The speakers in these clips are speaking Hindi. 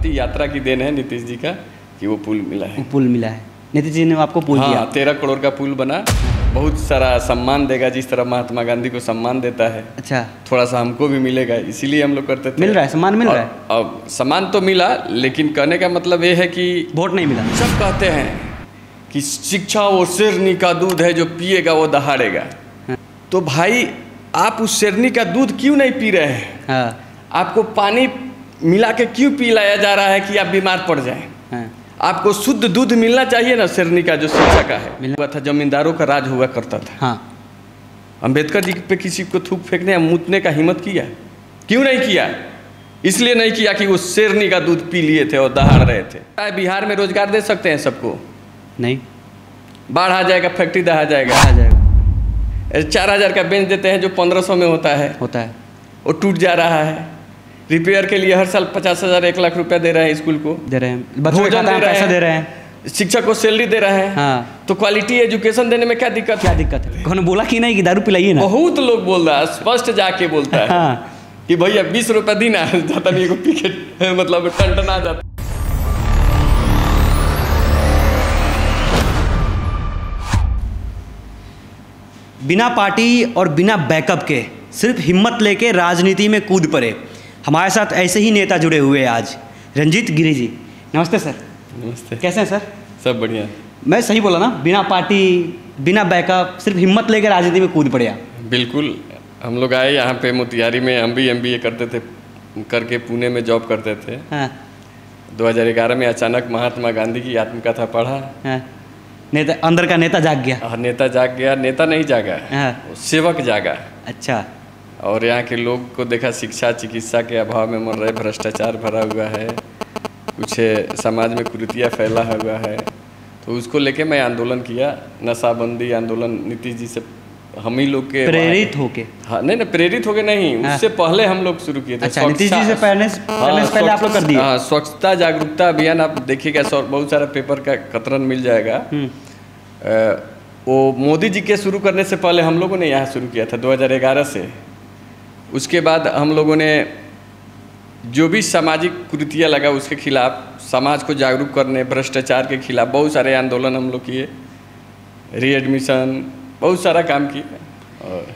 अमरावती यात्रा की देन है नीतीश जी का कि वो पुल मिला है। पुल मिला है, नीतीश जी ने आपको पुल दिया। हाँ, 13 करोड़ का पुल बना, बहुत सारा सम्मान देगा, जिस तरह महात्मा गांधी को सम्मान देता है। अच्छा, थोड़ा सा हमको भी मिलेगा, इसीलिए हम लोग करते थे। मिल रहा है, सम्मान मिल रहा है। अब सम्मान तो मिला, लेकिन कहने का मतलब ये है कि वोट नहीं मिला। सब कहते हैं कि शिक्षा वो शेरनी का दूध है, जो पिएगा वो दहाड़ेगा। तो भाई आप उस शेरनी का दूध क्यों नहीं पी रहे हैं? हाँ, आपको पानी मिला के क्यों पिलाया जा रहा है कि आप बीमार पड़ जाएं? हाँ। आपको शुद्ध दूध मिलना चाहिए ना, शेरनी का जो शिक्षा का है। हुआ था, जमींदारों का राज हुआ करता था। हाँ, अंबेडकर जी पे किसी को थूक फेंकने या मूतने का हिम्मत किया? क्यों नहीं किया? इसलिए नहीं किया कि वो शेरनी का दूध पी लिए थे और दहाड़ रहे थे। बिहार में रोजगार दे सकते हैं सबको? नहीं। बाढ़ आ जाएगा, फैक्ट्री दहा जाएगा। 4000 का बेंच देते हैं जो 1500 में होता है, वो टूट जा रहा है। रिपेयर के लिए हर साल 50,000 1 लाख रुपया दे रहे हैं, स्कूल को दे रहे हैं, बच्चों को पैसा दे रहे हैं, शिक्षक को सैलरी दे रहे हैं। हाँ। तो क्वालिटी एजुकेशन देने में क्या दिक्कत है? कौन बोला कि नहीं कि दारू पिलाइए ना? बहुत लोग बोल रहा है, स्पष्ट जाके बोलता है। हाँ। कि भैया 20 रुपया दी ना, जाता नहीं को पी के मतलब टनटना जाता। बिना पार्टी और बिना बैकअप के सिर्फ हिम्मत लेके राजनीति में कूद पड़े। हमारे साथ ऐसे ही नेता जुड़े हुए हैं आज, रंजीत गिरी जी। नमस्ते सर। नमस्ते। कैसे हैं सर? सब बढ़िया। मैं सही बोला ना? बिना पार्टी बिना बैकअप सिर्फ हिम्मत लेके राजनीति में कूद पड़े आप। बिल्कुल। हम लोग आए यहाँ पे मोतिहारी में, हम भी MBA करते थे, करके पुणे में जॉब करते थे। हाँ। 2011 में अचानक महात्मा गांधी की आत्मकथा पढ़ा। हाँ। नेता, अंदर का नेता जाग गया। नेता जाग गया। नेता नहीं जागा। हाँ। सेवक जागा। अच्छा। और यहाँ के लोग को देखा, शिक्षा चिकित्सा के अभाव में मर रहे, भ्रष्टाचार भरा हुआ है, कुछ समाज में कुरीतियाँ फैला हुआ है। तो उसको लेके मैं आंदोलन किया, नशाबंदी आंदोलन। नीतीश जी से हम ही लोग के प्रेरित होके। हाँ, नहीं प्रेरित होके नहीं। हाँ। उससे पहले हम लोग शुरू किए थे। अच्छा, नीतीश जी से पहले आप लोग कर दिए। हाँ, स्वच्छता जागरूकता अभियान आप देखिएगा, बहुत सारा पेपर का कतरन मिल जाएगा। वो मोदी जी के शुरू करने से पहले हम लोगों ने यहाँ शुरू किया था 2011 से। उसके बाद हम लोगों ने जो भी सामाजिक कुरीतियाँ लगा उसके खिलाफ, समाज को जागरूक करने, भ्रष्टाचार के खिलाफ बहुत सारे आंदोलन हम लोग किए, रीएडमिशन, बहुत सारा काम किए। और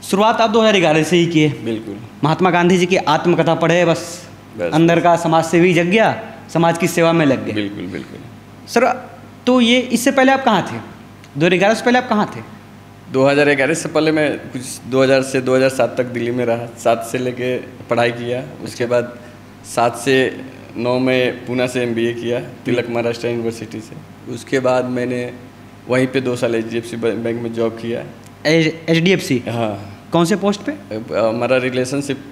शुरुआत आप 2011 से ही किए? बिल्कुल। महात्मा गांधी जी की आत्मकथा पढ़े, बस अंदर का समाज सेवी जग गया, समाज की सेवा में लग गए। बिल्कुल बिल्कुल। सर, तो ये इससे पहले आप कहाँ थे? 2011 से पहले आप कहाँ थे? 2011 से पहले मैं कुछ 2000 से 2007 तक दिल्ली में रहा। 7 से लेके पढ़ाई किया। उसके बाद 7 से 9 में पुणे से MBA किया, तिलक महाराष्ट्र यूनिवर्सिटी से। उसके बाद मैंने वहीं पे 2 साल HDFC बैंक में जॉब किया। HDFC? हाँ। कौन से पोस्ट पे? हमारा रिलेशनशिप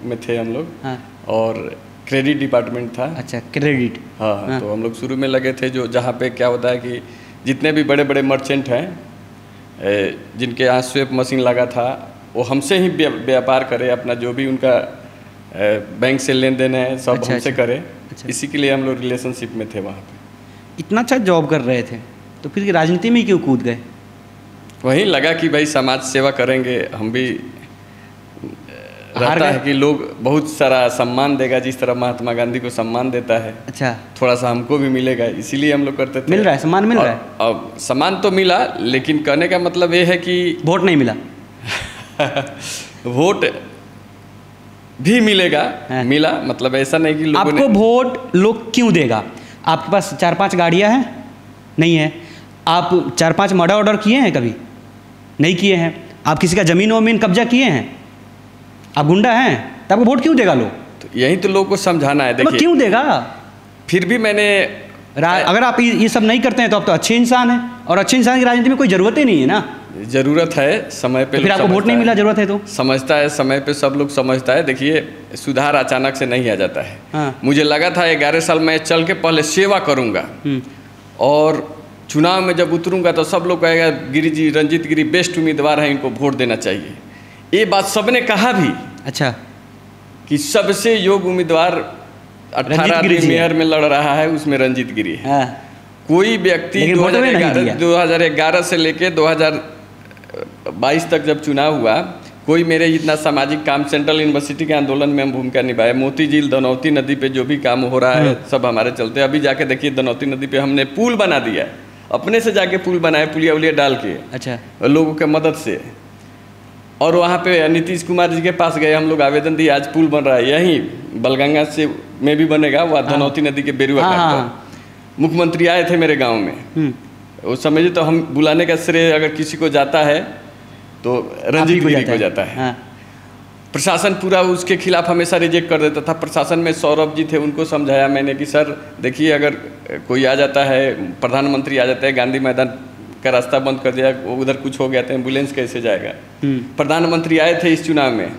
में थे हम लोग। हाँ। और क्रेडिट डिपार्टमेंट था। अच्छा, क्रेडिट। हाँ। तो हम लोग शुरू में लगे थे, जो जहाँ पे क्या होता है कि जितने भी बड़े बड़े मर्चेंट हैं, जिनके यहाँ स्वेप मशीन लगा था, वो हमसे ही व्यापार करे, अपना जो भी उनका बैंक से लेन देन है सब हमसे करे। अच्छा। इसी के लिए हम लोग रिलेशनशिप में थे वहाँ पे। इतना अच्छा जॉब कर रहे थे, तो फिर राजनीति में क्यों कूद गए? वहीं लगा कि भाई समाज सेवा करेंगे, हम भी रहता है कि लोग बहुत सारा सम्मान देगा, जिस तरह महात्मा गांधी को सम्मान देता है। अच्छा। थोड़ा सा हमको भी मिलेगा, इसीलिए हम लोग करते थे। मिल रहा है, सम्मान मिल रहा है। अब सम्मान तो मिला, लेकिन कहने का मतलब ये है कि वोट नहीं मिला। वोट भी मिलेगा। मिला, मतलब ऐसा नहीं कि लोगों आपको वोट लोग क्यों देगा? आपके पास 4-5 गाड़ियाँ हैं? नहीं है। आप 4-5 मर्डर ऑर्डर किए हैं कभी? नहीं किए हैं। आप किसी का ज़मीन वमीन कब्जा किए हैं? आप गुंडा हैं, तो आपको वोट क्यों देगा लोग? तो यही तो लोगों को समझाना है। देखिए, क्यों देगा? फिर भी मैंने अगर आप ये सब नहीं करते हैं तो आप तो अच्छे इंसान हैं, और अच्छे इंसान की राजनीति में कोई ज़रूरत ही नहीं है ना। ज़रूरत है समय पे। फिर आपको वोट नहीं मिला, ज़रूरत है तो समझता है समय पे, सब लोग समझता है। देखिए, सुधार अचानक से नहीं आ जाता है। हाँ। मुझे लगा था 11 साल मैं चल के पहले सेवा करूँगा, और चुनाव में जब उतरूँगा तो सब लोग कहेगा गिरी जी, रंजीत गिरी बेस्ट उम्मीदवार है, इनको वोट देना चाहिए। ये बात सबने कहा भी। अच्छा। कि सबसे योग्य उम्मीदवार 18 मेयर में लड़ रहा है, उसमें रंजीत गिरी है। हाँ। कोई व्यक्ति 2011 से लेके 2022 तक जब चुनाव हुआ, कोई मेरे जितना सामाजिक काम सेंट्रल यूनिवर्सिटी के आंदोलन में हम भूमिका निभाए, मोती झील दनौती नदी पे जो भी काम हो रहा है सब हमारे चलते। अभी जाके देखिए दनौती नदी पे हमने पुल बना दिया है, अपने से जाके पुल बनाए, पुलिया उलिया डाल के, अच्छा, लोगों के मदद से। और वहाँ पे नीतीश कुमार जी के पास गए हम लोग, आवेदन दिए, आज पुल बन रहा है यहीं बलगंगा से में भी बनेगा, वह धनौती नदी के बेरुआ घाट पर। मुख्यमंत्री आए थे मेरे गाँव में, उस समय तो हम बुलाने का श्रेय अगर किसी को जाता है तो रंजीत गिरी को जाता है। हाँ। प्रशासन पूरा उसके खिलाफ हमेशा रिजेक्ट कर देता था। प्रशासन में सौरभ जी थे, उनको समझाया मैंने कि सर देखिए, अगर कोई आ जाता है, प्रधानमंत्री आ जाता है, गांधी मैदान का रास्ता बंद कर दिया, उधर कुछ हो गया तो एम्बुलेंस कैसे जाएगा। प्रधानमंत्री आए थे इस चुनाव में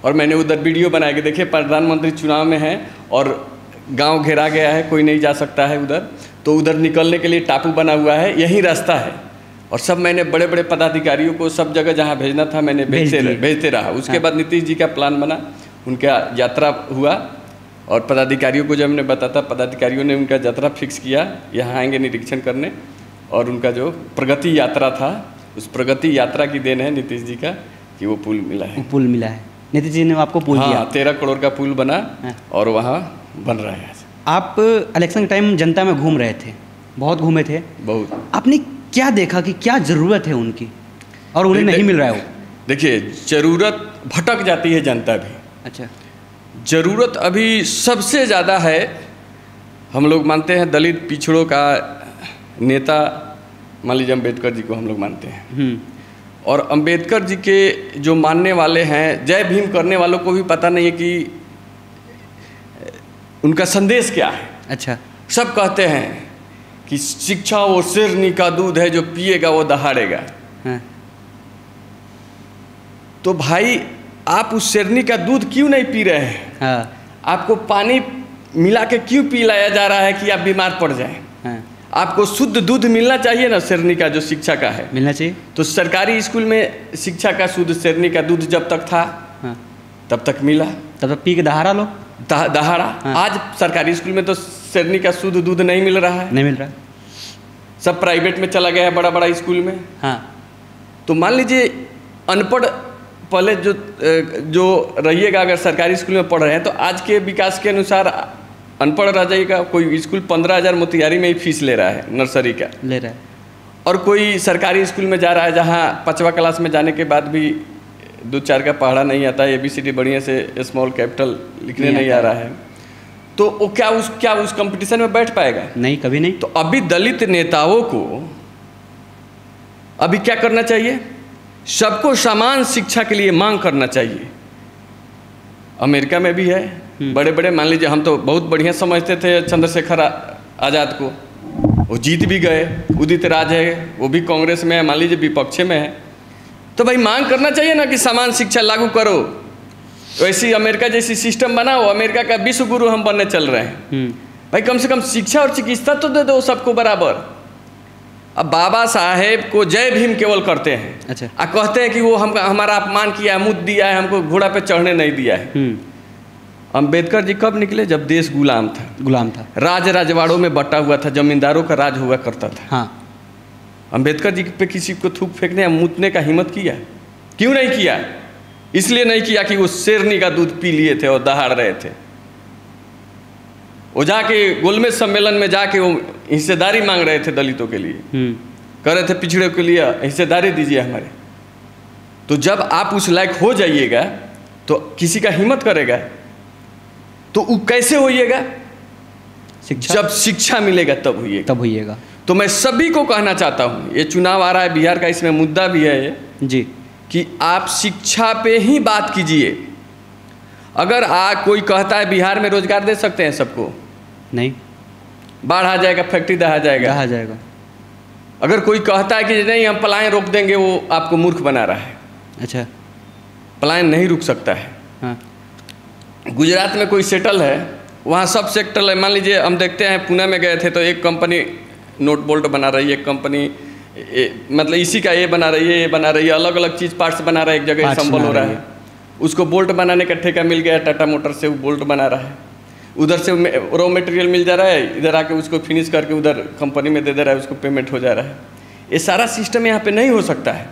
और मैंने उधर वीडियो बनाया कि देखिए प्रधानमंत्री चुनाव में है और गाँव घेरा गया है, कोई नहीं जा सकता है उधर, तो उधर निकलने के लिए टापू बना हुआ है, यही रास्ता है। और सब मैंने बड़े बड़े पदाधिकारियों को सब जगह जहाँ भेजना था मैंने भेजते रहा। उसके बाद नीतीश जी का प्लान बना, उनका यात्रा हुआ और पदाधिकारियों को जब हमने बताया, पदाधिकारियों ने उनका यात्रा फिक्स किया, यहाँ आएंगे निरीक्षण करने। और उनका जो प्रगति यात्रा था, उस प्रगति यात्रा की देन है नीतीश जी का कि वो पुल मिला है। पुल मिला है, नीतीश जी ने आपको पुल दिया। 13 करोड़ का पुल बना और वहाँ बन रहा है। आप इलेक्शन के टाइम जनता में घूम रहे थे, बहुत घूमे थे, बहुत। आपने क्या देखा कि क्या ज़रूरत है उनकी और उन्हें नहीं मिल रहा है वो? देखिए, ज़रूरत भटक जाती है जनता भी। अच्छा, ज़रूरत अभी सबसे ज़्यादा है, हम लोग मानते हैं दलित पिछड़ों का नेता मान लीजिए अम्बेडकर जी को हम लोग मानते हैं। और अम्बेडकर जी के जो मानने वाले हैं, जय भीम करने वालों को भी पता नहीं है कि उनका संदेश क्या है। अच्छा, सब कहते हैं कि शिक्षा वो शेरनी का दूध है, जो पिएगा वो दहाड़ेगा। तो भाई आप उस शेरनी का दूध क्यों नहीं पी रहे हैं? हाँ। आपको पानी मिला के क्यों पिलाया जा रहा है कि आप बीमार पड़ जाएं? हाँ। आपको शुद्ध दूध मिलना चाहिए ना, शेरनी का जो शिक्षा का है मिलना चाहिए। तो सरकारी स्कूल में शिक्षा का शुद्ध शेरनी का दूध जब तक था, हाँ, तब तक मिला, तब तक पी के दहाड़ा लो, दहाड़ा। हाँ। आज सरकारी स्कूल में तो शेरनी का शुद्ध दूध नहीं मिल रहा है, नहीं मिल रहा, सब प्राइवेट में चला गया है, बड़ा बड़ा स्कूल में। हाँ। तो मान लीजिए अनपढ़ पहले जो रहिएगा, अगर सरकारी स्कूल में पढ़ रहे हैं तो आज के विकास के अनुसार अनपढ़ रह जाइएगा। कोई स्कूल 15,000 मोतिहारी में ही फीस ले रहा है, नर्सरी का ले रहा है, और कोई सरकारी स्कूल में जा रहा है जहाँ 5वीं क्लास में जाने के बाद भी 2-4 का पढ़ा नहीं आता है, ABCD बढ़िया से स्मॉल कैपिटल लिखने नहीं आ रहा है, तो वो क्या उस कंपटीशन में बैठ पाएगा? नहीं, कभी नहीं। तो अभी दलित नेताओं को अभी क्या करना चाहिए? सबको समान शिक्षा के लिए मांग करना चाहिए। अमेरिका में भी है, बड़े बड़े, मान लीजिए हम तो बहुत बढ़िया समझते थे चंद्रशेखर आज़ाद को, वो जीत भी गए। उदित राज है, वो भी कांग्रेस में है, मान लीजिए विपक्ष में है, तो भाई मांग करना चाहिए ना कि समान शिक्षा लागू करो। तो ऐसी अमेरिका जैसी सिस्टम बनाओ, अमेरिका का विश्व गुरु हम बनने चल रहे हैं, भाई कम से कम शिक्षा और चिकित्सा तो दे दो सबको बराबर। अब बाबा साहेब को जय भीम केवल करते हैं। अच्छा। कहते हैं कि वो हमारा अपमान किया है, मुद्द दिया है, हमको घोड़ा पे चढ़ने नहीं दिया है। अम्बेडकर जी कब निकले? जब देश गुलाम था, राज राजवाड़ों में बटा हुआ था, जमींदारों का राज हुआ करता था। हाँ। अम्बेडकर जी पे किसी को थूक फेंकने या मूतने का हिम्मत किया? क्यों नहीं किया? इसलिए नहीं किया कि वो शेरनी का दूध पी लिए थे और दहाड़ रहे थे। वो जाके गोलमेज सम्मेलन में जाके वो हिस्सेदारी मांग रहे थे दलितों के लिए, कह रहे थे पिछड़े के लिए हिस्सेदारी दीजिए हमारे। तो जब आप उस लायक हो जाइएगा तो किसी का हिम्मत करेगा? तो वो कैसे होइएगा? शिक्षा, जब शिक्षा मिलेगा तब होइएगा। तो मैं सभी को कहना चाहता हूँ, ये चुनाव आ रहा है बिहार का, इसमें मुद्दा भी है ये जी, कि आप शिक्षा पे ही बात कीजिए। अगर कोई कहता है बिहार में रोजगार दे सकते हैं सबको, नहीं, बाढ़ आ जाएगा, फैक्ट्री दहा जाएगा। अगर कोई कहता है कि नहीं हम पलायन रोक देंगे, वो आपको मूर्ख बना रहा है। अच्छा, पलायन नहीं रुक सकता है। हाँ। गुजरात में कोई सेटल है, वहाँ सब सेक्टर है। मान लीजिए हम देखते हैं, पुणे में गए थे तो एक कंपनी नोट बोल्ट बना रही है, एक कंपनी मतलब इसी का ये बना रही है, ये बना रही है, अलग अलग चीज़ पार्ट्स बना रहा है, एक जगह असम्बल हो रहा है। उसको बोल्ट बनाने का ठेका मिल गया, टाटा मोटर से वो बोल्ट बना रहा है, उधर से रॉ मटेरियल मिल जा रहा है, इधर आके उसको फिनिश करके उधर कंपनी में दे दे रहा है, उसको पेमेंट हो जा रहा है। ये सारा सिस्टम यहाँ पे नहीं हो सकता है।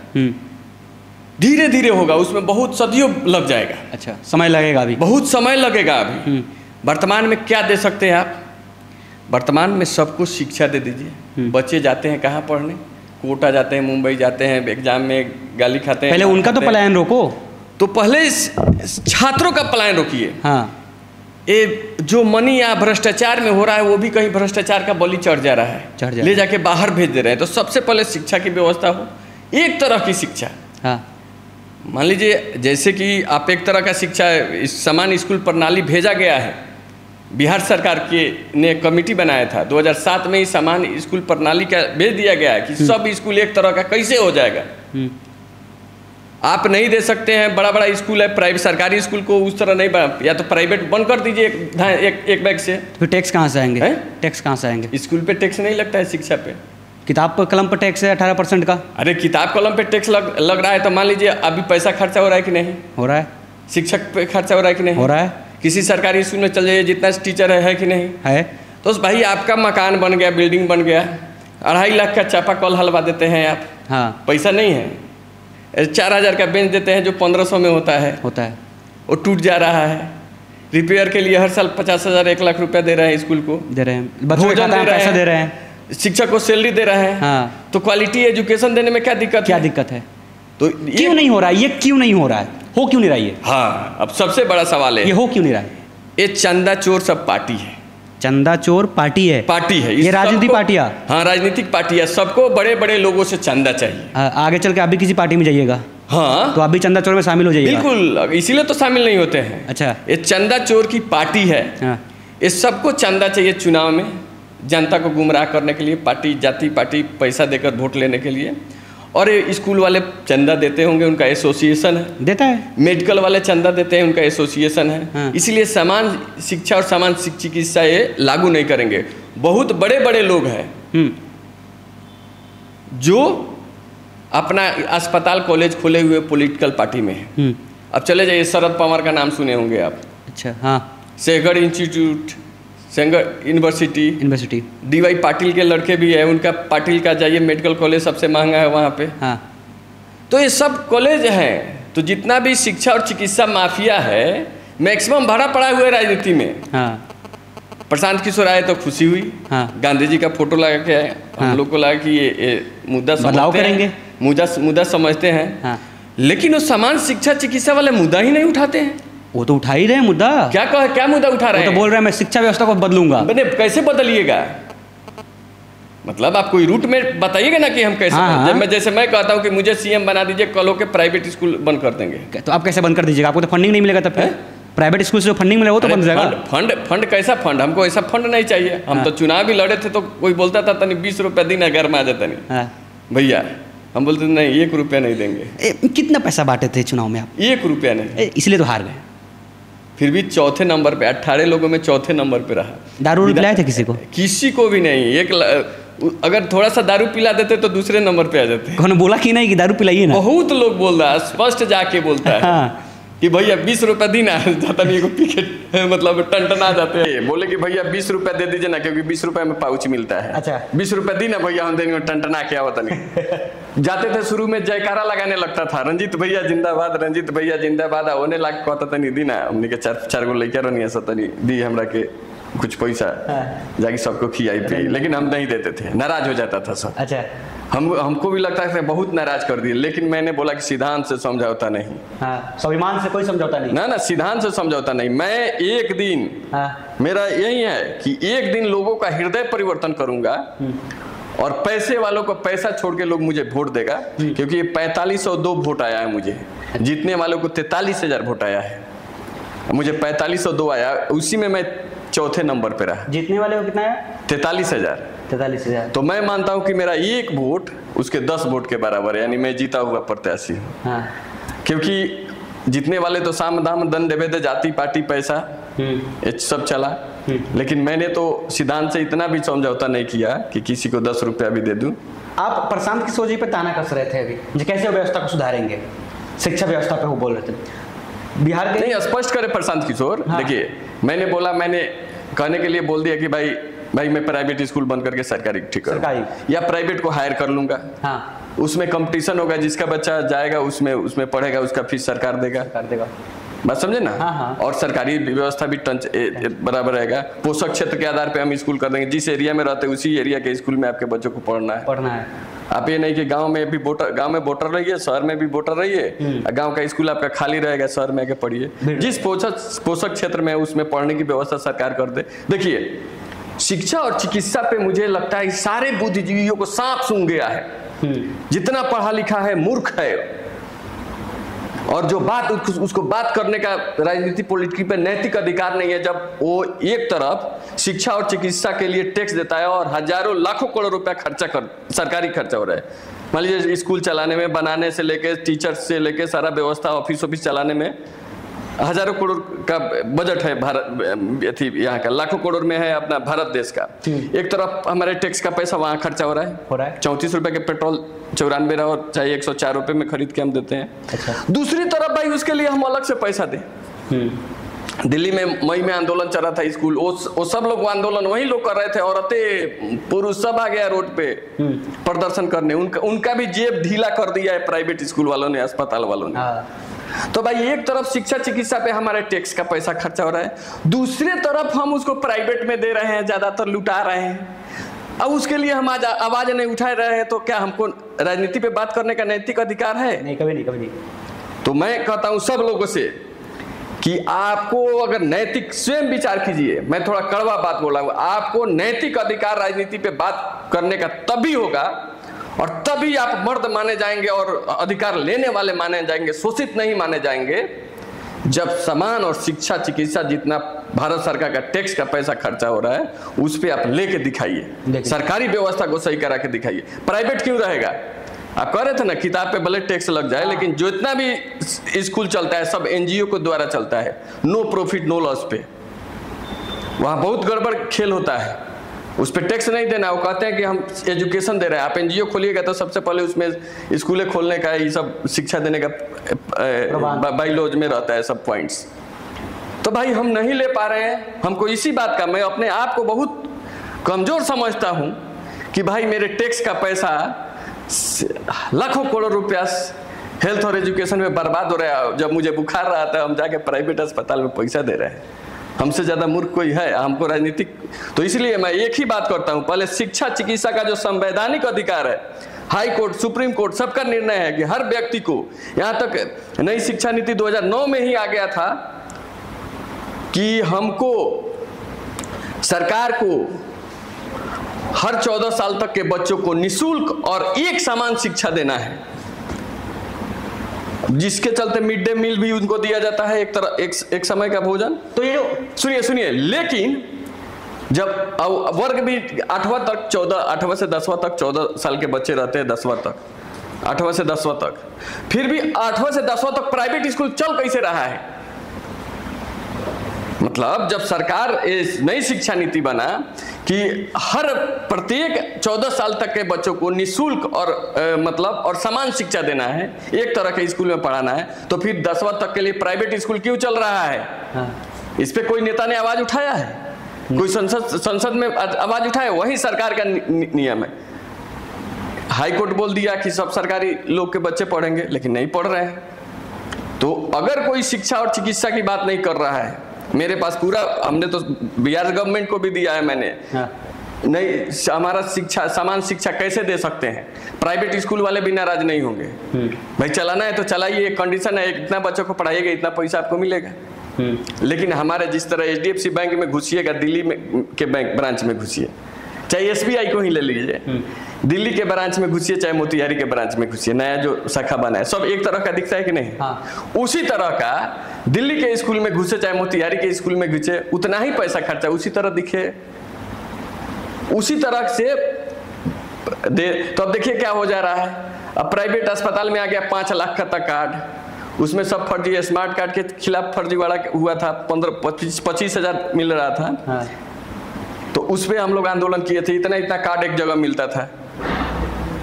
धीरे धीरे होगा, उसमें बहुत सदियों लग जाएगा। अच्छा, समय लगेगा अभी, बहुत समय लगेगा अभी। वर्तमान में क्या दे सकते हैं आप? वर्तमान में सबको शिक्षा दे दीजिए। बच्चे जाते हैं कहाँ पढ़ने? कोटा जाते हैं, मुंबई जाते हैं, एग्जाम में गाली खाते हैं। पहले उनका तो पलायन रोको, तो पहले छात्रों का पलायन रोकिए। हाँ, ये जो मनी या भ्रष्टाचार में हो रहा है वो भी कहीं भ्रष्टाचार का बलि चढ़ जा रहा है, ले जाके बाहर भेज दे रहे हैं। तो सबसे पहले शिक्षा की व्यवस्था हो, एक तरह की शिक्षा। हाँ, मान लीजिए जैसे कि आप एक तरह का शिक्षा समान स्कूल प्रणाली भेजा गया है, बिहार सरकार के ने कमेटी बनाया था 2007 में ही समान स्कूल प्रणाली का भेज दिया गया है कि सब स्कूल एक तरह का कैसे हो जाएगा। आप नहीं दे सकते हैं, बड़ा बड़ा स्कूल है, प्राइवेट सरकारी स्कूल को उस तरह नहीं बना, या तो प्राइवेट बंद कर दीजिए एक बैग से। फिर टैक्स कहाँ से आएंगे? टैक्स कहाँ से आएंगे? स्कूल पे टैक्स नहीं लगता है, शिक्षा पे। किताब पर कलम पर टैक्स है 18% का। अरे किताब कलम पे टैक्स लग रहा है, तो मान लीजिए अभी पैसा खर्चा हो रहा है कि नहीं हो रहा है? शिक्षक पे खर्चा हो रहा है कि नहीं हो रहा है? किसी सरकारी स्कूल में चल जाइए, जितना टीचर है कि नहीं है। तो भाई आपका मकान बन गया, बिल्डिंग बन गया, 2.5 लाख का चापाकल हलवा देते हैं आप। हाँ, पैसा नहीं है। 4000 का बेंच देते हैं जो 1500 में होता है, वो टूट जा रहा है। रिपेयर के लिए हर साल 50,000 1 लाख रुपया दे रहे हैं स्कूल को, दे रहे हैं, भोजन दे पैसा दे रहे हैं, शिक्षक को सैलरी दे रहे हैं। हाँ, तो क्वालिटी एजुकेशन देने में क्या दिक्कत है? तो क्यों नहीं हो रहा है? ये क्यों नहीं हो रहा है? हो क्यों नहीं रहा ये? हाँ, अब सबसे बड़ा सवाल है, ये हो क्यों नहीं रहा है? ये चंदा चोर सब पार्टी है। चंदा चोर पार्टी है ये राजनीतिक पार्टियाँ। हाँ, राजनीतिक पार्टियाँ, सबको बड़े बड़े लोगों से चंदा चाहिए। आगे चल के आप भी किसी पार्टी में जाइएगा, हाँ, तो आप भी चंदा चोर में शामिल हो जाइएगा। बिल्कुल, इसीलिए तो शामिल नहीं होते हैं। अच्छा, ये चंदा चोर की पार्टी है। हाँ, ये सबको चंदा चाहिए चुनाव में, जनता को गुमराह करने के लिए, पार्टी जाति पार्टी पैसा देकर वोट लेने के लिए। और ये स्कूल वाले चंदा देते होंगे, उनका एसोसिएशन है, देता है। मेडिकल वाले चंदा देते हैं, उनका एसोसिएशन है। हाँ। इसीलिए समान शिक्षा और समान चिकित्सा ये लागू नहीं करेंगे। बहुत बड़े बड़े लोग हैं जो अपना अस्पताल कॉलेज खोले हुए पॉलिटिकल पार्टी में है। अब चले जाइए, शरद पवार का नाम सुने होंगे आप। अच्छा, हाँ, Sengar institute, Sengar university, DY Patil के लड़के भी है, उनका पाटिल का जाइए मेडिकल कॉलेज सबसे महंगा है वहाँ पे। हाँ, तो ये सब कॉलेज हैं। तो जितना भी शिक्षा और चिकित्सा माफिया है, मैक्सिमम भरा पड़ा हुआ है राजनीति में। हाँ, प्रशांत किशोर आए तो खुशी हुई। हाँ, गांधी जी का फोटो लगा के आए। हम लोग को लगा कि ये मुद्दा बदलाव करेंगे, मुद्दा समझते हैं। हाँ, लेकिन वो समान शिक्षा चिकित्सा वाले मुद्दा ही नहीं उठाते हैं। वो तो उठा ही रहे हैं मुद्दा। क्या मुद्दा उठा रहे हैं? तो बोल रहे हैं मैं शिक्षा व्यवस्था को बदलूंगा। कैसे बदलिएगा? मतलब आप कोई रूट में बताइएगा ना कि हम कैसे। हाँ, जैसे मैं कहता हूँ कि मुझे CM बना दीजिए, कल हो के प्राइवेट स्कूल बंद कर देंगे, तो आप कैसे बंद कर दीजिएगा? आपको तो फंडिंग नहीं मिलेगा। तब फिर प्राइवेट स्कूल से जो फंडिंग मिलेगा वो तो बंद हो जाएगा। फंड कैसा फंड? हमको ऐसा फंड नहीं चाहिए। हम तो चुनाव भी लड़े थे तो कोई बोलता था तनी 20 रुपया दिन घर में आ जाता नहीं भैया, हम बोलते नहीं 1 रुपया नहीं देंगे। कितना पैसा बांटे थे चुनाव में आप? 1 रुपया नहीं, इसलिए तो हार गए। फिर भी चौथे नंबर पे, 18 लोगों में चौथे नंबर पे रहा। दारू पिलाए थे किसी को? किसी को भी नहीं। अगर थोड़ा सा दारू पिला देते तो दूसरे नंबर पे आ जाते। कौन बोला कि नहीं कि दारू पिलाइए ना? बहुत लोग बोल रहा है, स्पष्ट जाके बोलता है। हाँ, कि भैया 20 रुपया दीना जाता नहीं, पिकेट मतलब टनटना जाते हैं। बोले कि भैया 20 रुपया दे दीजिए ना, क्योंकि 20 रुपया में पाउच मिलता है। अच्छा, 20 रुपया दीना भैया, हम देंगे। टनटना क्या होता नहीं। जाते थे शुरू में जयकारा लगाने लगता था, रंजीत भैया जिंदाबाद, रंजीत भैया जिंदाबाद। होने लग कहता था नहीं दीना, हमने के 4 गो लड़का रही सतनी दी हमरा के कुछ पैसा। जाके सबको खियाई पी, लेकिन हम नहीं देते थे, नाराज हो जाता था सब। अच्छा, हमको भी लगता है बहुत नाराज कर दिए। लेकिन मैंने बोला कि सिद्धांत से समझौता नहीं। हाँ, स्वाभिमान से कोई समझौता नहीं। ना, सिद्धांत से समझौता नहीं। मैं एक दिन, मेरा यही है कि एक दिन लोगों का हृदय परिवर्तन करूंगा, और पैसे वालों को पैसा छोड़ के लोग मुझे वोट देगा। क्योंकि ये 4502 वोट आया है मुझे, जीतने वालों को 43,000 वोट आया है, मुझे 4502 आया। उसी में मैं चौथे नंबर पे रहा। जीतने वाले को कितना है? 43,000। तो मैं मानता हूं कि मेरा 1 वोट उसके 10 वोट के बराबर है, यानी मैं जीता हुआ प्रत्याशी हूँ। हाँ, क्योंकि जीतने वाले तो साम दाम दंड देवे, जाति पार्टी पैसा ये सब चला। लेकिन मैंने तो सिद्धांत से इतना भी समझौता नहीं किया कि किसी को 10 रुपया भी दे दूं। आप प्रशांत किशोर जी पे ताना कस रहे थे अभी, कैसे व्यवस्था को सुधारेंगे, शिक्षा व्यवस्था पे वो बोल रहे थे। बिहार के नहीं, स्पष्ट करे प्रशांत किशोर। हाँ। देखिए, मैंने कहने के लिए बोल दिया कि भाई मैं प्राइवेट स्कूल बंद करके सरकारी ठीक करूंगा, या प्राइवेट को हायर कर लूंगा। हाँ, उसमें कंपटीशन होगा, जिसका बच्चा जाएगा उसमें पढ़ेगा, उसका फीस सरकार देगा। बात समझे ना। हाँ। और सरकारी व्यवस्था भी बराबर रहेगा। पोषक क्षेत्र के आधार पे हम स्कूल कर देंगे, जिस एरिया में रहते हैं उसी एरिया के स्कूल में आपके बच्चों को पढ़ना है। आप ये नहीं कि गांव में वोटर रहिए, शहर में भी वोटर रहिए, गांव का स्कूल आपका खाली रहेगा, शहर में आके पढ़िए। जिस पोषक क्षेत्र में उसमें पढ़ने की व्यवस्था सरकार कर दे। देखिए, शिक्षा और चिकित्सा पे मुझे लगता है सारे बुद्धिजीवियों को सांप सूंघ गया है। जितना पढ़ा लिखा है मूर्ख है, और जो बात उसको बात करने का राजनीति पॉलिटिक्स पे नैतिक अधिकार नहीं है। जब वो एक तरफ शिक्षा और चिकित्सा के लिए टैक्स देता है और हजारों लाखों करोड़ रुपया सरकारी खर्चा हो रहा है। मान लीजिए स्कूल चलाने में, बनाने से लेके टीचर्स से लेके सारा व्यवस्था ऑफिस चलाने में हजारों करोड़ का बजट है भारत, यहाँ का लाखों करोड़ में है अपना भारत देश का। एक तरफ हमारे टैक्स का पैसा वहाँ खर्चा हो रहा है 34 रुपए के पेट्रोल 94 रहा और चाहे 104 रुपए में खरीद के हम देते हैं। अच्छा। दूसरी तरफ भाई उसके लिए हम अलग से पैसा दें। दिल्ली में मई में आंदोलन चल रहा था, स्कूल वो सब लोग आंदोलन वही लोग कर रहे थे, औरतें पुरुष सब आ गया रोड पे प्रदर्शन करने। उनका भी जेब ढीला कर दिया है प्राइवेट स्कूल वालों ने, अस्पताल वालों ने। तो भाई एक तरफ शिक्षा चिकित्सा पे हमारे टैक्स का पैसा खर्चा हो रहा है, दूसरी तरफ हम उसको प्राइवेट में दे रहे हैं, ज्यादातर लुटा रहे हैं। अब उसके लिए हम आज आवाज नहीं उठा रहे हैं, तो क्या हमको राजनीति पे बात करने का नैतिक अधिकार है? नहीं, कभी नहीं। तो मैं कहता हूं सब लोगों से कि आपको अगर नैतिक, स्वयं विचार कीजिए। मैं थोड़ा कड़वा बात बोला हूं, आपको नैतिक अधिकार राजनीति पे बात करने का तभी होगा और तभी आप मर्द माने जाएंगे और अधिकार लेने वाले माने जाएंगे, शोषित नहीं माने जाएंगे, जब समान और शिक्षा चिकित्सा जितना भारत सरकार का टैक्स का पैसा खर्चा हो रहा है उस पे आप लेके दिखाइए, सरकारी व्यवस्था को सही करा के दिखाइए। प्राइवेट क्यों रहेगा? आप कह रहे थे ना किताब पे भले टैक्स लग जाए, लेकिन जो इतना भी स्कूल चलता है सब एनजीओ के द्वारा चलता है, नो प्रॉफिट नो लॉस पे। वहां बहुत गड़बड़ खेल होता है, उस पर टैक्स नहीं देना। वो कहते हैं कि हम एजुकेशन दे रहे हैं। आप एनजीओ खोलिएगा तो सबसे पहले उसमें स्कूलें खोलने का, ये सब शिक्षा देने का बाइलॉज में रहता है सब पॉइंट्स। तो भाई हम नहीं ले पा रहे हैं। हमको इसी बात का, मैं अपने आप को बहुत कमजोर समझता हूं कि भाई मेरे टैक्स का पैसा लाखों करोड़ रुपया हेल्थ और एजुकेशन में बर्बाद हो रहा है। जब मुझे बुखार रहा था हम जाके प्राइवेट अस्पताल में पैसा दे रहे हैं। हमसे ज्यादा मूर्ख कोई है? हमको राजनीतिक। तो इसलिए मैं एक ही बात करता हूं, पहले शिक्षा चिकित्सा का जो संवैधानिक अधिकार है, हाई कोर्ट सुप्रीम कोर्ट सबका निर्णय है कि हर व्यक्ति को, यहां तक नई शिक्षा नीति 2009 में ही आ गया था कि हमको सरकार को हर 14 साल तक के बच्चों को निःशुल्क और एक समान शिक्षा देना है, जिसके चलते मिड डे मील भी उनको दिया जाता है, एक समय का भोजन। तो ये सुनिए, लेकिन जब वर्ग भी 8वां तक 8वां से 10वां तक 14 साल के बच्चे रहते हैं, 10वां तक, 8वां से 10वां तक, फिर भी 8वां से 10वां तक प्राइवेट स्कूल चल कैसे रहा है? मतलब जब सरकार नई शिक्षा नीति बना कि हर प्रत्येक 14 साल तक के बच्चों को निःशुल्क और और समान शिक्षा देना है, एक तरह के स्कूल में पढ़ाना है, तो फिर 10वां तक के लिए प्राइवेट स्कूल क्यों चल रहा है? इस पे कोई नेता ने आवाज उठाया है? कोई संसद में आवाज उठाया? वही सरकार का नियम है। हाई कोर्ट बोल दिया कि सब सरकारी लोग के बच्चे पढ़ेंगे, लेकिन नहीं पढ़ रहे हैं। तो अगर कोई शिक्षा और चिकित्सा की बात नहीं कर रहा है, मेरे पास पूरा, हमने तो बिहार गवर्नमेंट को भी दिया है मैंने, नहीं हमारा शिक्षा समान शिक्षा कैसे दे सकते हैं? प्राइवेट स्कूल वाले भी नाराज नहीं होंगे। भाई चलाना है तो चलाइए, एक कंडीशन है, इतना बच्चों को पढ़ाइएगा, इतना पैसा आपको मिलेगा। लेकिन हमारे जिस तरह HDFC बैंक में घुसिएगा, दिल्ली में के बैंक ब्रांच में घुसिए, चाहे SBI को ही ले लीजिए, दिल्ली के ब्रांच में घुसिए, चाहे मोतिहारी के ब्रांच में घुसिए, नया जो शाखा बना है, सब एक तरह का दिखता है कि नहीं? हाँ। उसी तरह का दिल्ली के स्कूल में घुसे, चाहे मोतिहारी के स्कूल में घुसे, उतना ही पैसा खर्चा उसी तरह दिखे, उसी तरह से दे। तो अब देखिए क्या हो जा रहा है। अब प्राइवेट अस्पताल में आ गया 5 लाख का तक कार्ड, उसमें सब फर्जी है। स्मार्ट कार्ड के खिलाफ फर्जीवाड़ा हुआ था, 25 हजार मिल रहा था। हाँ। तो उस पे हम लोग आंदोलन किए थे, इतना कार्ड एक जगह मिलता था।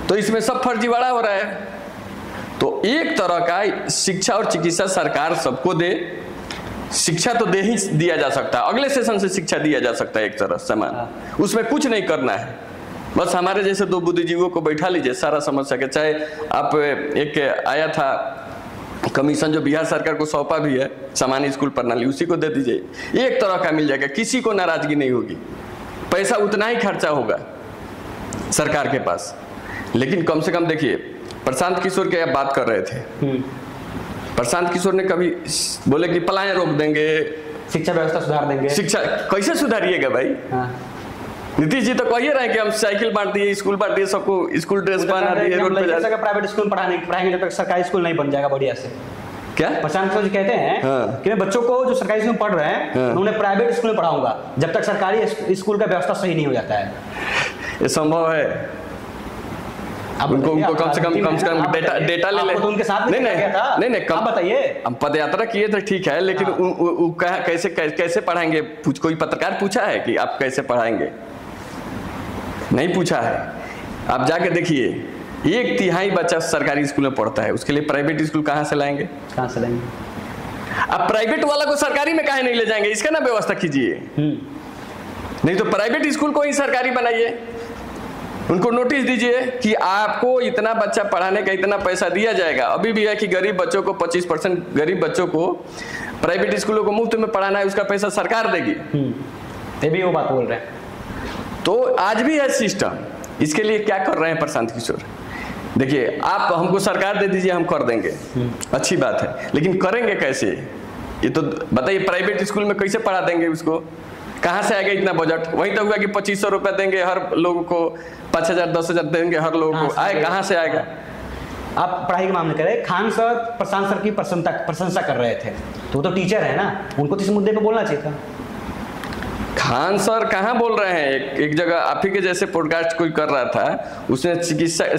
तो इसमें सब फर्जीवाड़ा हो रहा है। तो एक तरह का शिक्षा और चिकित्सा सरकार सबको दे, शिक्षा तो दे ही दिया जा सकता है, अगले सेशन से शिक्षा दिया जा सकता है एक तरह समान, उसमें कुछ नहीं करना है। बस हमारे जैसे दो बुद्धिजीवियों को बैठा लीजिए, सारा समस्या के। चाहे आप एक आया था कमीशन जो बिहार सरकार को सौंपा भी है, सामान्य स्कूल प्रणाली, उसी को दे दीजिए, एक तरह का मिल जाएगा, किसी को नाराजगी नहीं होगी, पैसा उतना ही खर्चा होगा सरकार के पास। लेकिन कम से कम देखिए, प्रशांत किशोर के आप बात कर रहे थे, प्रशांत किशोर ने कभी बोले कि पलायन रोक देंगे, शिक्षा व्यवस्था सुधार देंगे। शिक्षा कैसे सुधारिएगा भाई? हाँ। नीतीश जी तो कहिए रहे कि हम साइकिल बांट दिए, स्कूल बांट दिए, सबको स्कूल ड्रेस बना दिए, रोड पे जा प्राइवेट स्कूल पढ़ाएंगे जब तक सरकारी स्कूल नहीं बन जाएगा बढ़िया से। क्या प्रशांत किशोर जी कहते हैं कि मैं बच्चों को जो सरकारी स्कूल में पढ़ रहे हैं उन्हें प्राइवेट स्कूल में पढ़ाऊंगा जब तक सरकारी स्कूल का व्यवस्था सही नहीं हो जाता है। ये संभव है? उनको कम से कम डेटा ले ले। तो उनके साथ नहीं आप बताइए। हम पद यात्रा किए थे, ठीक है, लेकिन कैसे पढ़ाएंगे? कोई पत्रकार पूछा है कि आप कैसे पढ़ाएंगे? नहीं पूछा है। आप जाके देखिए, 1/3 बच्चा सरकारी स्कूल में पढ़ता है, उसके लिए प्राइवेट स्कूल कहाँ से लाएंगे? कहाँ से लाएंगे? अब प्राइवेट वाला को सरकारी में काहे नहीं ले जाएंगे? इसका ना व्यवस्था कीजिए। नहीं तो प्राइवेट स्कूल को ही सरकारी बनाइए, उनको नोटिस दीजिए कि आपको इतना बच्चा पढ़ाने का इतना पैसा दिया जाएगा। अभी भी है कि गरीब बच्चों को 25% गरीब बच्चों को प्राइवेट स्कूलों को मुफ्त में पढ़ाना है, उसका पैसा सरकार देगी। ये भी वो बात बोल रहे हैं। तो आज भी है सिस्टम। इसके लिए क्या कर रहे हैं प्रशांत किशोर? देखिए, आप हमको सरकार दे दीजिए, हम कर देंगे, अच्छी बात है, लेकिन करेंगे कैसे? ये तो बताइए, प्राइवेट स्कूल में कैसे पढ़ा देंगे उसको? कहाँ से आएगा इतना बजट? वही तो हुआ कि 2500 रुपये देंगे हर लोगों को, 5000 10,000 देंगे हर लोगों को, आए कहाँ से आएगा? आप पढ़ाई के मामले करें, खान सर प्रशांत सर की प्रशंसा कर रहे थे, तो वो तो टीचर है ना, उनको तो इस मुद्दे पे बोलना चाहिए था। खान सर कहाँ बोल रहे हैं? एक जगह आप ही के जैसे पॉडकास्ट कोई कर रहा था, उसने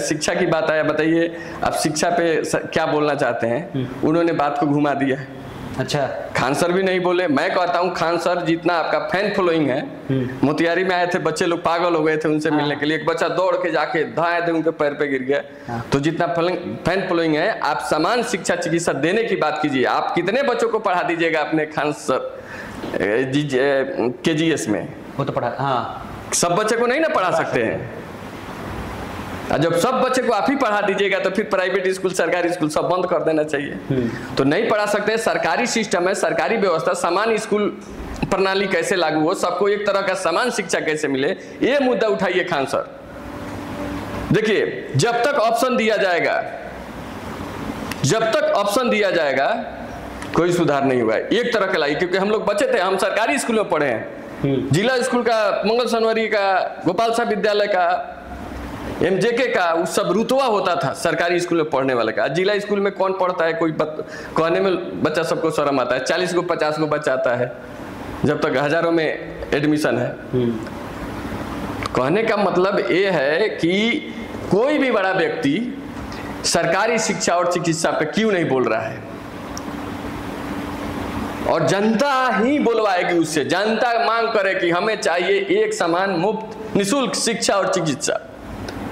शिक्षा की बात आया, बताइए आप शिक्षा पे क्या बोलना चाहते हैं? उन्होंने बात को घुमा दिया। अच्छा, खान सर भी नहीं बोले। मैं कहता हूँ खान सर जितना आपका फैन फॉलोइंग है, मोतिहारी में आए थे बच्चे लोग, पागल हो गए थे उनसे मिलने के लिए, एक बच्चा दौड़ के जाके धाए थे उनके पैर पे गिर गया। तो जितना फैन फॉलोइंग है, आप समान शिक्षा चिकित्सा देने की बात कीजिए। आप कितने बच्चों को पढ़ा दीजिएगा अपने खान सर KGS में? वो तो पढ़ा, हाँ, सब बच्चे को नहीं ना पढ़ा सकते हैं। जब सब बच्चे को आप ही पढ़ा दीजिएगा तो फिर प्राइवेट स्कूल सरकारी स्कूल सब बंद कर देना चाहिए। तो नहीं पढ़ा सकते। सरकारी सिस्टम है, सरकारी व्यवस्था, समान स्कूल प्रणाली कैसे लागू हो, सबको एक तरह का समान शिक्षा कैसे मिले, ये मुद्दा उठाइए खान सर। देखिए, जब तक ऑप्शन दिया जाएगा कोई सुधार नहीं हुआ है। एक तरह का लाइए, क्योंकि हम लोग बच्चे थे, हम सरकारी स्कूल में पढ़े हैं, जिला स्कूल का, मंगल सनवरी का, गोपाल साहब विद्यालय का, MJK का, उस सब रुतबा होता था सरकारी स्कूल में पढ़ने वाले का। जिला स्कूल में कौन पढ़ता है? कोई कहने में बच्चा सबको शर्म आता है। 40 को 50 को बच्चा आता है, जब तक हजारों में एडमिशन है। कहने का मतलब ये है कि कोई भी बड़ा व्यक्ति सरकारी शिक्षा और चिकित्सा पे क्यों नहीं बोल रहा है, और जनता ही बोलवाएगी उससे। जनता मांग करे कि हमें चाहिए एक समान मुफ्त निःशुल्क शिक्षा और चिकित्सा,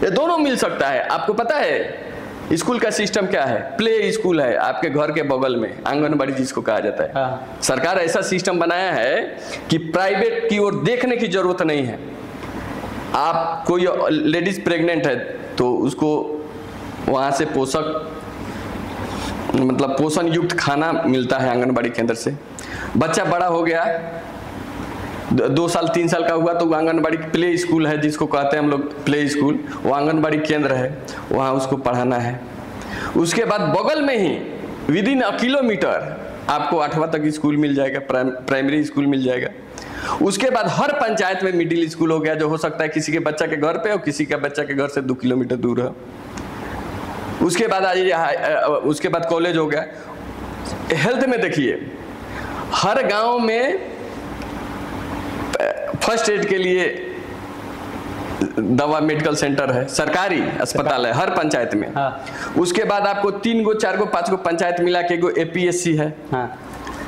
ये दोनों मिल सकता है। आपको पता है स्कूल का सिस्टम क्या है? प्ले स्कूल है आपके घर के बगल में, आंगनबाड़ी जिसको कहा जाता है। हाँ। सरकार ऐसा सिस्टम बनाया है कि प्राइवेट की ओर देखने की जरूरत नहीं है। आप कोई लेडीज प्रेग्नेंट है तो उसको वहाँ से पोषण युक्त खाना मिलता है आंगनबाड़ी केंद्र से। बच्चा बड़ा हो गया, 2 साल 3 साल का हुआ तो आंगनबाड़ी प्ले स्कूल है, जिसको कहते हैं हम लोग प्ले स्कूल, वो आंगनबाड़ी केंद्र है, वहाँ उसको पढ़ाना है। उसके बाद बगल में ही विदिन अ किलोमीटर आपको 8वां तक स्कूल मिल जाएगा, प्राइमरी स्कूल मिल जाएगा। उसके बाद हर पंचायत में मिडिल स्कूल हो गया, जो हो सकता है किसी के बच्चा के घर पे और किसी का बच्चा के घर से 2 किलोमीटर दूर है। उसके बाद उसके बाद कॉलेज हो गया। हेल्थ में देखिए, हर गांव में फर्स्ट एड के लिए दवा मेडिकल सेंटर है, सरकारी अस्पताल है हर पंचायत में। हाँ। उसके बाद आपको 3 गो 4 गो 5 गो पंचायत मिला के एगो APSC है। हाँ।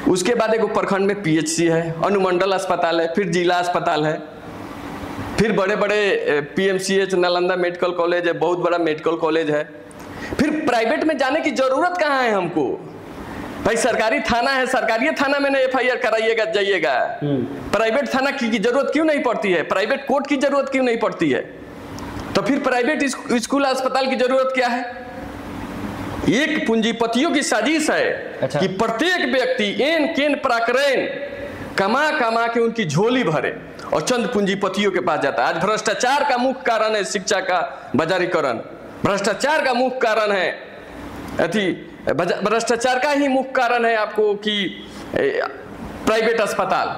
उसके बाद एगो प्रखंड में PHC है, अनुमंडल अस्पताल है, फिर जिला अस्पताल है, फिर बड़े बड़े PMCH, नालंदा मेडिकल कॉलेज है, बहुत बड़ा मेडिकल कॉलेज है। फिर प्राइवेट में जाने की जरूरत कहाँ है हमको? भाई सरकारी थाना है, सरकारी थाना में ना FIR कराइएगा जाइएगा। प्राइवेट थाना की जरूरत क्यों नहीं पड़ती है? प्राइवेट कोर्ट की जरूरत क्यों नहीं पड़ती है? तो फिर प्राइवेट स्कूल अस्पताल की जरूरत क्या है? एक पूंजीपतियों की साजिश है। अच्छा। कि प्रत्येक व्यक्ति एन केन प्राकरेन कमा कमा के उनकी झोली भरे और चंद पूंजीपतियों के पास जाता है। आज भ्रष्टाचार का मुख्य कारण है शिक्षा का बाजारीकरण, भ्रष्टाचार का मुख्य कारण है भ्रष्टाचार का ही मुख्य कारण है आपको कि प्राइवेट अस्पताल।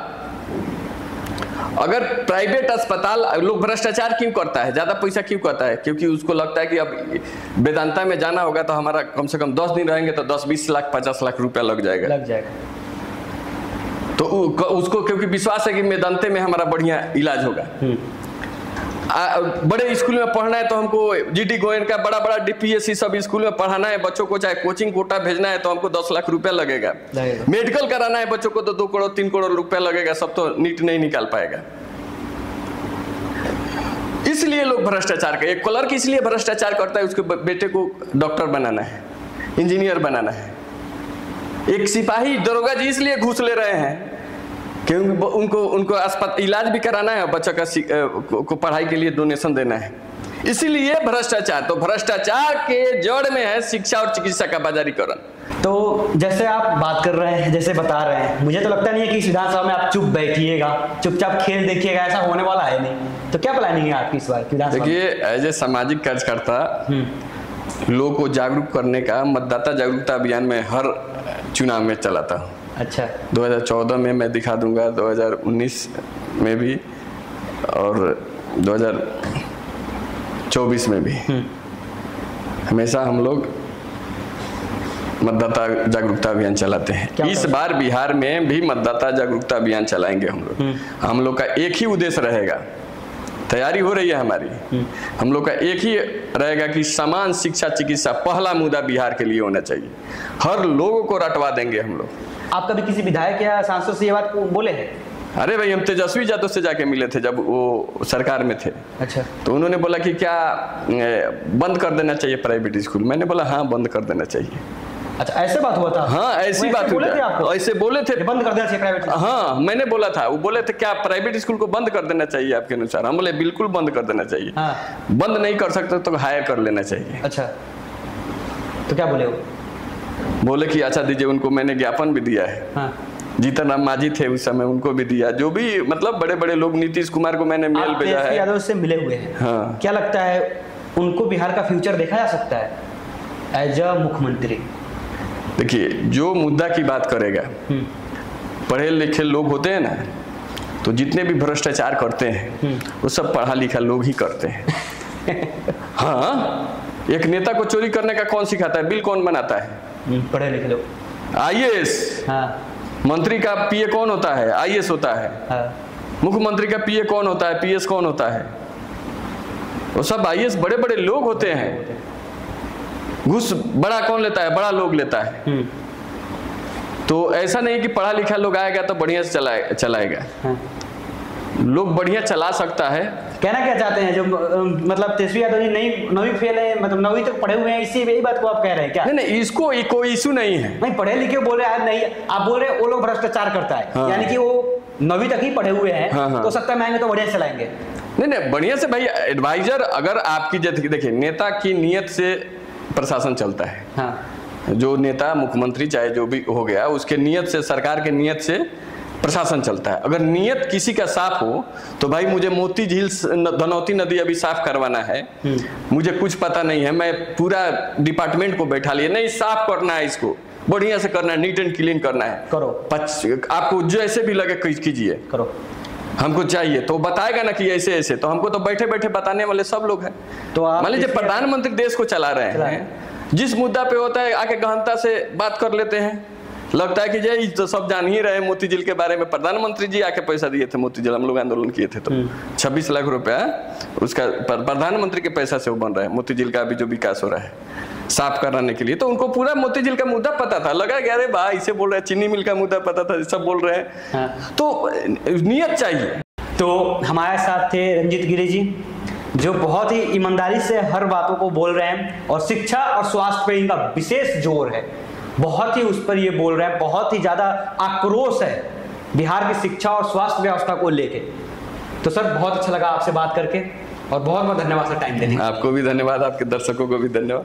अगर प्राइवेट अस्पताल, लोग भ्रष्टाचार क्यों करता है, ज्यादा पैसा क्यों करता है? क्योंकि उसको लगता है कि अब वेदांता में जाना होगा तो हमारा कम से कम 10 दिन रहेंगे तो 10-20 लाख 50 लाख रुपया लग जाएगा। तो उसको क्योंकि विश्वास है कि वेदांते में हमारा बढ़िया इलाज होगा। बड़े स्कूल में पढ़ना है तो हमको जीडी गोयनका का बड़ा डीपीएससी सब स्कूल में पढ़ाना है बच्चों को, चाहे कोचिंग कोटा भेजना है तो हमको 10 लाख रुपया लगेगा। मेडिकल कराना है बच्चों को तो 2 करोड़ 3 करोड़ रुपया लगेगा। सब तो नीट नहीं निकाल पाएगा। इसलिए लोग भ्रष्टाचार कर, एक क्लर्क इसलिए भ्रष्टाचार करता है, उसके बेटे को डॉक्टर बनाना है, इंजीनियर बनाना है। एक सिपाही दरोगा जी इसलिए घूस ले रहे हैं क्योंकि उनको अस्पताल इलाज भी कराना है, बच्चा को पढ़ाई के लिए डोनेशन देना है। इसीलिए भ्रष्टाचार, तो भ्रष्टाचार के जड़ में है शिक्षा और चिकित्सा का बाजारीकरण। तो जैसे आप बात कर रहे हैं, जैसे बता रहे हैं, मुझे तो लगता नहीं है कि इस विधानसभा में आप चुप बैठिएगा, चुपचाप खेल देखिएगा, ऐसा होने वाला है नहीं। तो क्या प्लानिंग है आपकी इस बार विधानसभा? देखिए, एज ए सामाजिक कार्यकर्ता लोगों को जागरूक करने का मतदाता जागरूकता अभियान में हर चुनाव में चलाता हूँ। अच्छा। 2014 में मैं दिखा दूंगा, 2019 में भी और 2024 में भी। हमेशा हम लोग मतदाता जागरूकता अभियान चलाते हैं। इस बार बिहार में भी मतदाता जागरूकता अभियान चलाएंगे हम लोग। हम लोग का एक ही उद्देश्य रहेगा, तैयारी हो रही है हमारी। हम लोग का एक ही रहेगा कि समान शिक्षा चिकित्सा पहला मुद्दा बिहार के लिए होना चाहिए। हर लोगों को रटवा देंगे हम लोग। आप कभी किसी विधायक या सांसद से ये बात बोले हैं? अरे भाई, हम तेजस्वी यादव से जाके मिले थे जब वो सरकार में थे। अच्छा। तो उन्होंने बोला कि क्या बंद कर देना चाहिए प्राइवेट स्कूल? मैंने बोला हाँ, बंद कर देना चाहिए। अच्छा, ऐसे बात हुआ था? हाँ, ऐसी बात हुई थी। ऐसे बोले थे, बंद कर देना चाहिए प्राइवेट। हाँ, मैंने बोला था। वो बोले थे क्या प्राइवेट स्कूल को बंद कर देना चाहिए आपके अनुसार? हम बोले बिल्कुल बंद कर देना चाहिए। हाँ। बंद नहीं कर सकते तो हायर कर लेना चाहिए। अच्छा, तो क्या बोले वो? बोले कि अच्छा दीजिए। उनको मैंने ज्ञापन भी दिया है। हाँ। जीतन राम मांझी थे उस समय, उनको भी दिया। जो भी मतलब बड़े बड़े लोग, नीतीश कुमार को मैंने मेल भेजा है। यादव से मिले हुए हैं। हाँ। क्या लगता है उनको बिहार का फ्यूचर देखा जा सकता है एज अ मुख्यमंत्री? देखिए, जो मुद्दा की बात करेगा, पढ़े लिखे लोग होते हैं ना, तो जितने भी भ्रष्टाचार करते हैं वो सब पढ़ा लिखा लोग ही करते हैं। हाँ, एक नेता को चोरी करने का कौन सिखाता है? बिल कौन बनाता है? पढ़े लिखे लोग। आईएएस। हाँ। मंत्री का पीए कौन होता है? आईएएस होता है। हाँ। मुख्यमंत्री का पीए कौन होता है? पीएस कौन होता है? वो सब आईएएस बड़े बड़े लोग होते हैं। घूस बड़ा कौन लेता है? बड़ा लोग लेता है। तो ऐसा नहीं कि पढ़ा लिखा लोग आएगा तो बढ़िया से चलाएगा। हाँ। लोग बढ़िया चला सकता है। कहना क्या चाहते हैं जो मतलब तेजस्वी यादव जी नवी फेल है, मतलब 9वीं तक पढ़े हुए हैं, इसी यही बात को आप कह रहे हैं क्या? नहीं, इसको कोई इशू नहीं है। नहीं, पढ़े लिखे बोल रहे हैं, नहीं आप बोल रहे वो लोग भ्रष्टाचार करता है। हाँ। यानी कि वो 9वीं तक ही पढ़े हुए हैं। हाँ। तो सत्ता में आएंगे तो बढ़िया चलाएंगे। नहीं, बढ़िया से भाई एडवाइजर, अगर आपकी देखिए, नेता की नियत से प्रशासन चलता है। हाँ। जो नेता मुख्यमंत्री चाहे जो भी हो गया, उसके नियत से, सरकार के नियत से प्रशासन चलता है। अगर नियत किसी का साफ हो तो भाई मुझे मोती झील धनौती नदी अभी साफ करवाना है, मुझे कुछ पता नहीं है, मैं पूरा डिपार्टमेंट को बैठा लिया, नहीं साफ करना है, इसको बढ़िया से करना है, नीट एंड क्लीन करना है, करो। आपको जैसे भी लगे कीजिए, करो, हमको चाहिए। तो बताएगा ना कि ऐसे ऐसे, तो हमको तो बैठे बैठे बताने वाले सब लोग हैं। तो मान लीजिए प्रधानमंत्री देश को चला रहे हैं, जिस मुद्दा पे होता है आके गहनता से बात कर लेते हैं। लगता है कि ये तो सब जान ही रहे मोती झील के बारे में। प्रधानमंत्री जी आके पैसा दिए थे मोती झील, हम लोग आंदोलन किए थे तो 26 लाख रुपया उसका प्रधानमंत्री के पैसा से वो बन रहा है। मोती झील का अभी जो विकास हो रहा है साफ कराने के लिए, तो उनको पूरा मोती झील का मुद्दा पता था। लगा कि अरे भाई इसे बोल रहे हैं, चीनी मिल का मुद्दा पता था, सब बोल रहे हैं। हाँ। तो नियत चाहिए। तो हमारे साथ थे रंजीत गिरी जी, जो बहुत ही ईमानदारी से हर बातों को बोल रहे हैं और शिक्षा और स्वास्थ्य पे इनका विशेष जोर है, बहुत ही उस पर ये बोल रहे हैं, बहुत ही ज्यादा आक्रोश है बिहार की शिक्षा और स्वास्थ्य व्यवस्था को लेके। तो सर बहुत अच्छा लगा आपसे बात करके। और बहुत बहुत धन्यवाद सर टाइम देने के लिए। आपको भी धन्यवाद, आपके दर्शकों को भी धन्यवाद।